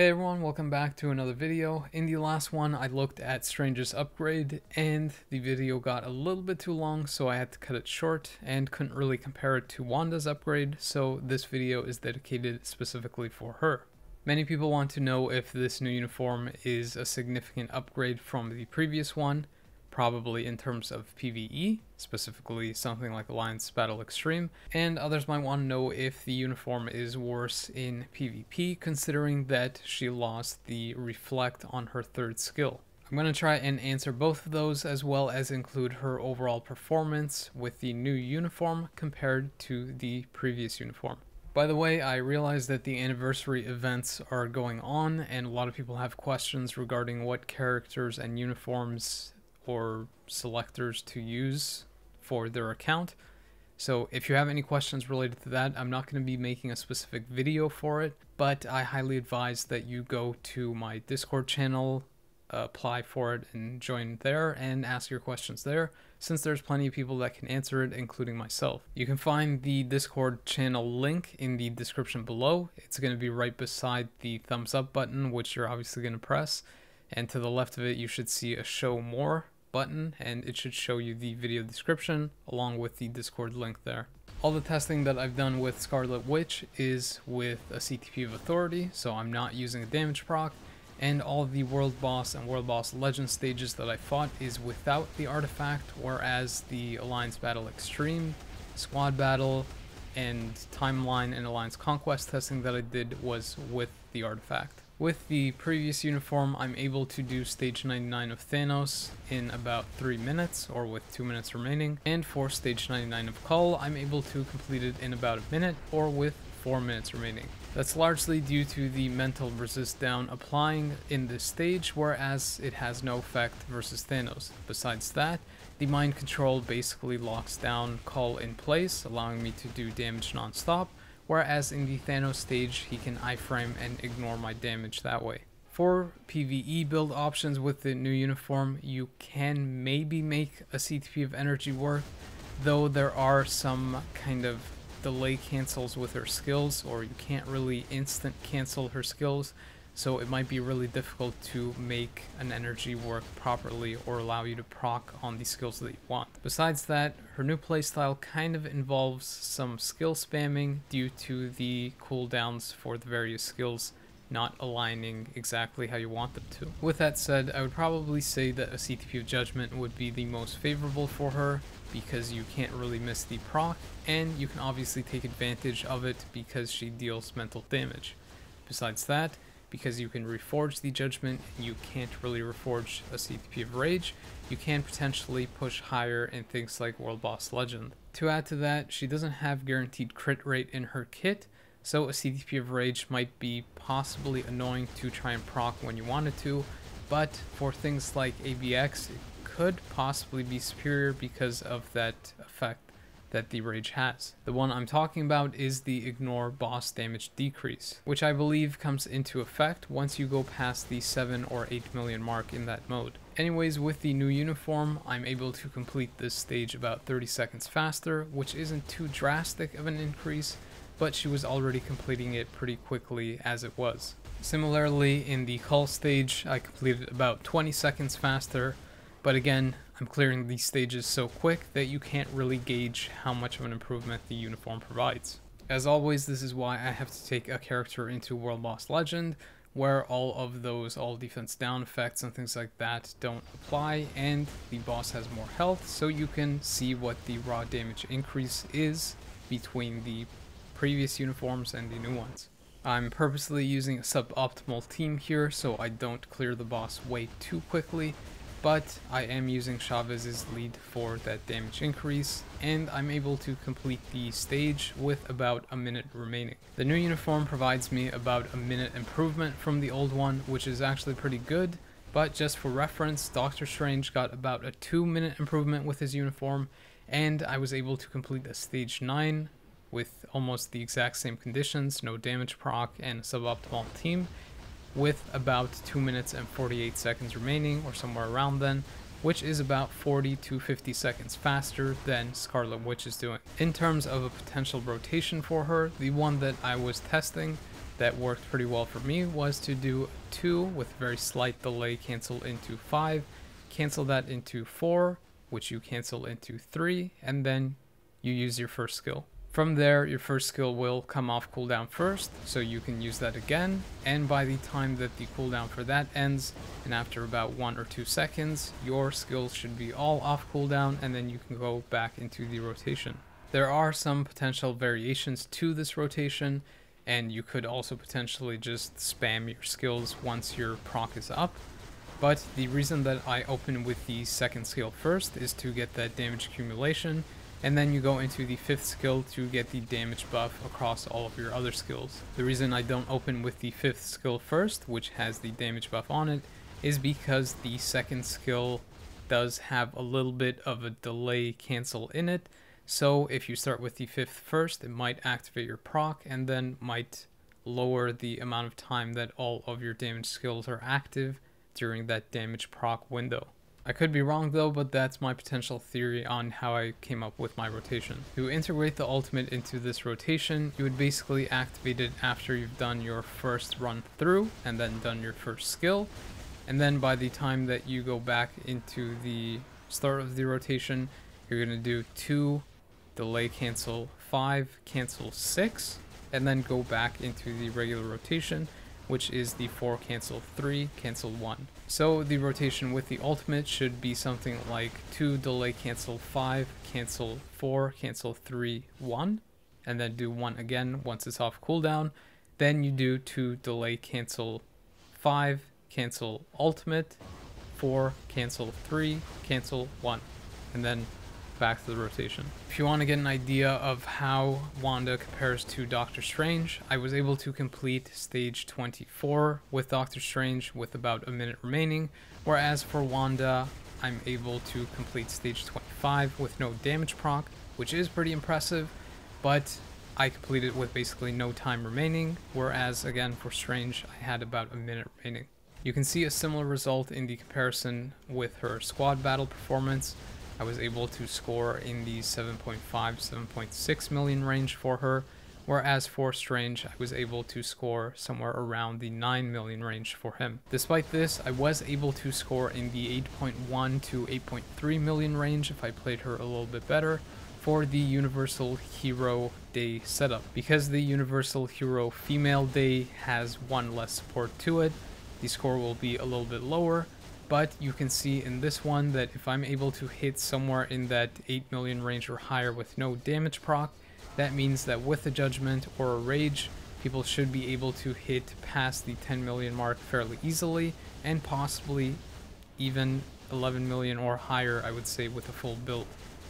Hey everyone, welcome back to another video. In the last one, I looked at Strange's upgrade and the video got a little bit too long, so I had to cut it short and couldn't really compare it to Wanda's upgrade, so this video is dedicated specifically for her. Many people want to know if this new uniform is a significant upgrade from the previous one, probably in terms of PvE, specifically something like Alliance Battle Extreme, and others might want to know if the uniform is worse in PvP, considering that she lost the Reflect on her third skill. I'm going to try and answer both of those, as well as include her overall performance with the new uniform compared to the previous uniform. By the way, I realize that the anniversary events are going on, and a lot of people have questions regarding what characters and uniforms or selectors to use for their account. So if you have any questions related to that, I'm not going to be making a specific video for it, but I highly advise that you go to my Discord channel, apply for it and join there and ask your questions there, since there's plenty of people that can answer it, including myself. You can find the Discord channel link in the description below. It's going to be right beside the thumbs up button, which you're obviously going to press. And to the left of it, you should see a show more button, and it should show you the video description along with the Discord link there. All the testing that I've done with Scarlet Witch is with a CTP of Authority, so I'm not using a damage proc, and all of the World Boss and World Boss Legend stages that I fought is without the artifact, whereas the Alliance Battle Extreme, Squad Battle, and Timeline and Alliance Conquest testing that I did was with the artifact. With the previous uniform, I'm able to do stage 99 of Thanos in about 3 minutes, or with 2 minutes remaining, and for stage 99 of Cull, I'm able to complete it in about a minute, or with 4 minutes remaining. That's largely due to the mental resist down applying in this stage, whereas it has no effect versus Thanos. Besides that, the mind control basically locks down Cull in place, allowing me to do damage non-stop, whereas in the Thanos stage, he can iframe and ignore my damage that way. For PvE build options with the new uniform, you can maybe make a CTP of energy work, though there are some kind of delay cancels with her skills, or you can't really instant cancel her skills, so it might be really difficult to make an energy work properly or allow you to proc on the skills that you want. Besides that, her new playstyle kind of involves some skill spamming due to the cooldowns for the various skills not aligning exactly how you want them to. With that said, I would probably say that a CTP of Judgment would be the most favorable for her, because you can't really miss the proc, and you can obviously take advantage of it because she deals mental damage. Besides that, because you can reforge the Judgment and you can't really reforge a CTP of Rage, you can potentially push higher in things like World Boss Legend. To add to that, she doesn't have guaranteed crit rate in her kit, so a CTP of Rage might be possibly annoying to try and proc when you wanted to, but for things like ABX, it could possibly be superior because of that effect that the Rage has. The one I'm talking about is the Ignore Boss Damage Decrease, which I believe comes into effect once you go past the 7 or 8 million mark in that mode. Anyways, with the new uniform, I'm able to complete this stage about 30 seconds faster, which isn't too drastic of an increase, but she was already completing it pretty quickly as it was. Similarly, in the Cull stage, I completed about 20 seconds faster, but again, I'm clearing these stages so quick that you can't really gauge how much of an improvement the uniform provides. As always, this is why I have to take a character into World Boss Legend, where all of those all defense down effects and things like that don't apply, and the boss has more health, so you can see what the raw damage increase is between the previous uniforms and the new ones. I'm purposely using a suboptimal team here so I don't clear the boss way too quickly, but I am using Chavez's lead for that damage increase, and I'm able to complete the stage with about a minute remaining. The new uniform provides me about a minute improvement from the old one, which is actually pretty good, but just for reference, Doctor Strange got about a 2-minute improvement with his uniform, and I was able to complete a stage 9 with almost the exact same conditions, no damage proc and a suboptimal team, with about 2 minutes and 48 seconds remaining, or somewhere around then, which is about 40 to 50 seconds faster than Scarlet Witch is doing. In terms of a potential rotation for her, the one that I was testing that worked pretty well for me was to do 2 with very slight delay, cancel into 5, cancel that into 4, which you cancel into 3, and then you use your first skill. From there, your first skill will come off cooldown first, so you can use that again, and by the time that the cooldown for that ends, and after about 1 or 2 seconds, your skills should be all off cooldown, and then you can go back into the rotation. There are some potential variations to this rotation, and you could also potentially just spam your skills once your proc is up. But the reason that I open with the second skill first is to get that damage accumulation, and then you go into the 5th skill to get the damage buff across all of your other skills. The reason I don't open with the 5th skill first, which has the damage buff on it, is because the second skill does have a little bit of a delay cancel in it. So if you start with the 5th first, it might activate your proc and then might lower the amount of time that all of your damage skills are active during that damage proc window. I could be wrong though, but that's my potential theory on how I came up with my rotation. To integrate the ultimate into this rotation, you would basically activate it after you've done your first run through and then done your first skill. And then by the time that you go back into the start of the rotation, you're going to do 2 delay cancel 5 cancel 6, and then go back into the regular rotation, which is the 4 cancel 3 cancel 1. So the rotation with the ultimate should be something like 2 delay cancel 5 cancel 4 cancel 3 1, and then do 1 again once it's off cooldown. Then you do 2 delay cancel 5 cancel ultimate 4 cancel 3 cancel 1, and then back to the rotation. If you want to get an idea of how Wanda compares to Doctor Strange, I was able to complete stage 24 with Doctor Strange with about a minute remaining, whereas for Wanda, I'm able to complete stage 25 with no damage proc, which is pretty impressive, but I completed with basically no time remaining, whereas again for Strange, I had about a minute remaining. You can see a similar result in the comparison with her squad battle performance. I was able to score in the 7.5, 7.6 million range for her, whereas for Strange, I was able to score somewhere around the 9 million range for him. Despite this, I was able to score in the 8.1 to 8.3 million range if I played her a little bit better for the Universal Hero Day setup. Because the Universal Hero Female Day has 1 less support to it, the score will be a little bit lower. But you can see in this one that if I'm able to hit somewhere in that 8 million range or higher with no damage proc, that means that with a Judgment or a Rage, people should be able to hit past the 10 million mark fairly easily, and possibly even 11 million or higher, I would say, with a full build.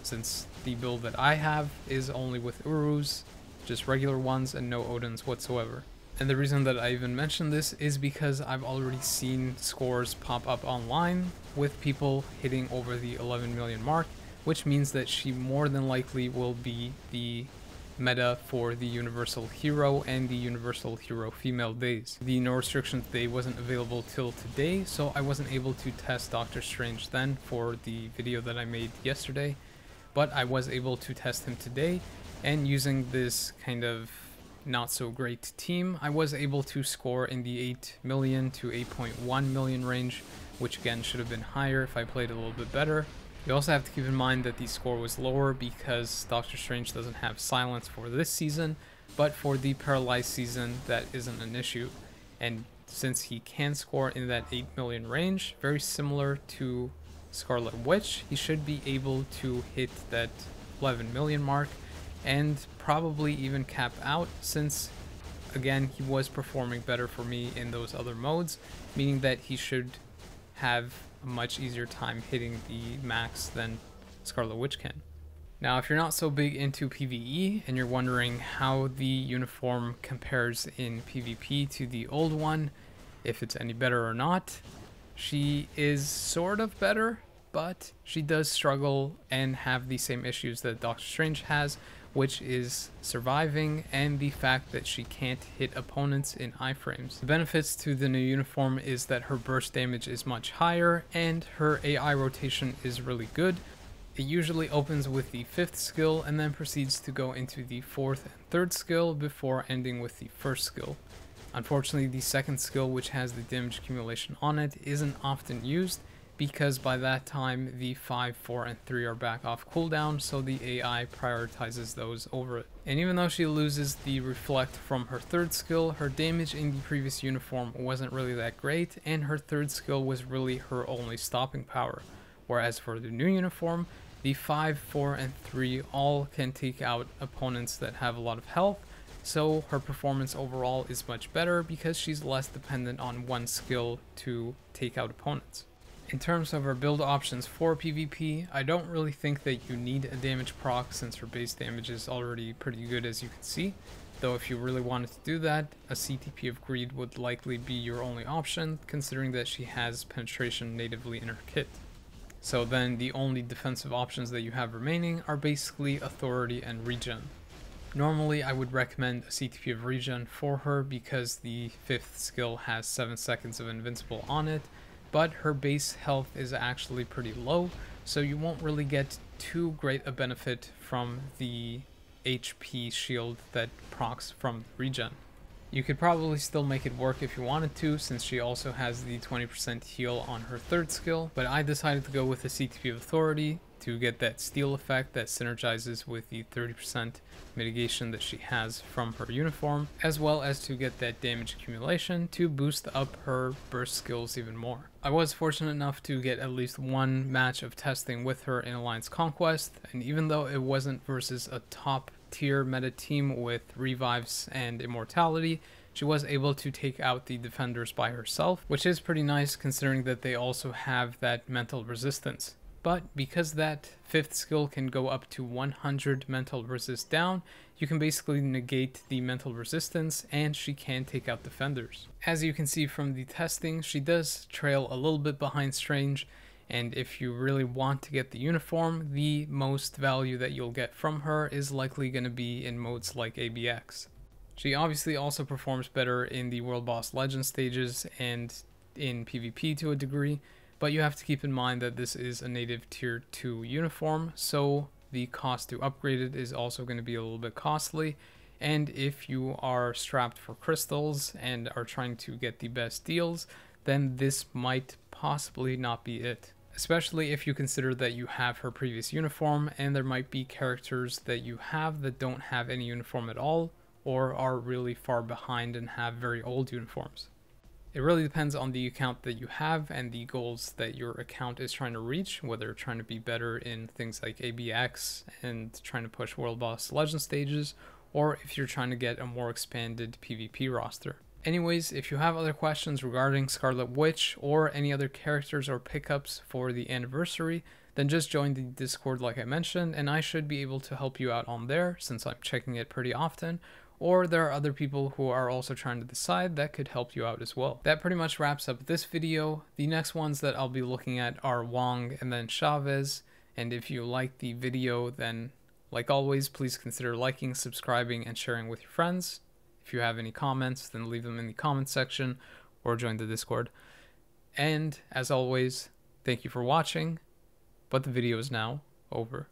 Since the build that I have is only with Urus, just regular ones, and no Odins whatsoever. And the reason that I even mentioned this is because I've already seen scores pop up online with people hitting over the 11 million mark, which means that she more than likely will be the meta for the Universal Hero and the Universal Hero Female Days. The No Restrictions Day wasn't available till today, so I wasn't able to test Doctor Strange then for the video that I made yesterday, but I was able to test him today, and using this kind of not so great team, I was able to score in the 8 million to 8.1 million range, which again should have been higher if I played a little bit better. You also have to keep in mind that the score was lower because Doctor Strange doesn't have silence for this season, but for the Paralyzed season that isn't an issue. And since he can score in that 8 million range, very similar to Scarlet Witch, he should be able to hit that 11 million mark and probably even cap out, since again he was performing better for me in those other modes, meaning that he should have a much easier time hitting the max than Scarlet Witch can. Now if you're not so big into PvE and you're wondering how the uniform compares in PvP to the old one, if it's any better or not, she is sort of better, but she does struggle and have the same issues that Doctor Strange has, which is surviving and the fact that she can't hit opponents in iframes. The benefits to the new uniform is that her burst damage is much higher and her AI rotation is really good. It usually opens with the 5th skill and then proceeds to go into the 4th and 3rd skill before ending with the 1st skill. Unfortunately, the second skill, which has the damage accumulation on it, isn't often used because by that time the 5, 4, and 3 are back off cooldown, so the AI prioritizes those over it. And even though she loses the reflect from her third skill, her damage in the previous uniform wasn't really that great, and her third skill was really her only stopping power. Whereas for the new uniform, the 5, 4, and 3 all can take out opponents that have a lot of health, so her performance overall is much better because she's less dependent on one skill to take out opponents. In terms of her build options for PvP, I don't really think that you need a damage proc since her base damage is already pretty good, as you can see. Though if you really wanted to do that, a CTP of Greed would likely be your only option, considering that she has penetration natively in her kit. So then the only defensive options that you have remaining are basically Authority and Regen. Normally I would recommend a CTP of Regen for her because the 5th skill has 7 seconds of invincible on it, but her base health is actually pretty low, so you won't really get too great a benefit from the HP shield that procs from regen. You could probably still make it work if you wanted to, since she also has the 20% heal on her third skill, but I decided to go with the CTP of Authority to get that steal effect that synergizes with the 30% mitigation that she has from her uniform, as well as to get that damage accumulation to boost up her burst skills even more. I was fortunate enough to get at least one match of testing with her in Alliance Conquest, and even though it wasn't versus a top tier meta team with revives and immortality, she was able to take out the defenders by herself, which is pretty nice considering that they also have that mental resistance. But because that 5th skill can go up to 100 mental resist down, you can basically negate the mental resistance and she can take out defenders. As you can see from the testing, she does trail a little bit behind Strange, and if you really want to get the uniform, the most value that you'll get from her is likely going to be in modes like ABX. She obviously also performs better in the World Boss Legend stages and in PvP to a degree, but you have to keep in mind that this is a native tier 2 uniform, so the cost to upgrade it is also going to be a little bit costly, and if you are strapped for crystals and are trying to get the best deals, then this might possibly not be it. Especially if you consider that you have her previous uniform and there might be characters that you have that don't have any uniform at all or are really far behind and have very old uniforms. It really depends on the account that you have and the goals that your account is trying to reach, whether trying to be better in things like ABX and trying to push World Boss Legend stages, or if you're trying to get a more expanded PvP roster. Anyways, if you have other questions regarding Scarlet Witch or any other characters or pickups for the anniversary, then just join the Discord like I mentioned, and I should be able to help you out on there since I'm checking it pretty often. Or there are other people who are also trying to decide that could help you out as well. That pretty much wraps up this video. The next ones that I'll be looking at are Wong and then Chavez. And if you like the video, then like always, please consider liking, subscribing, and sharing with your friends. If you have any comments, then leave them in the comment section or join the Discord. And as always, thank you for watching, but the video is now over.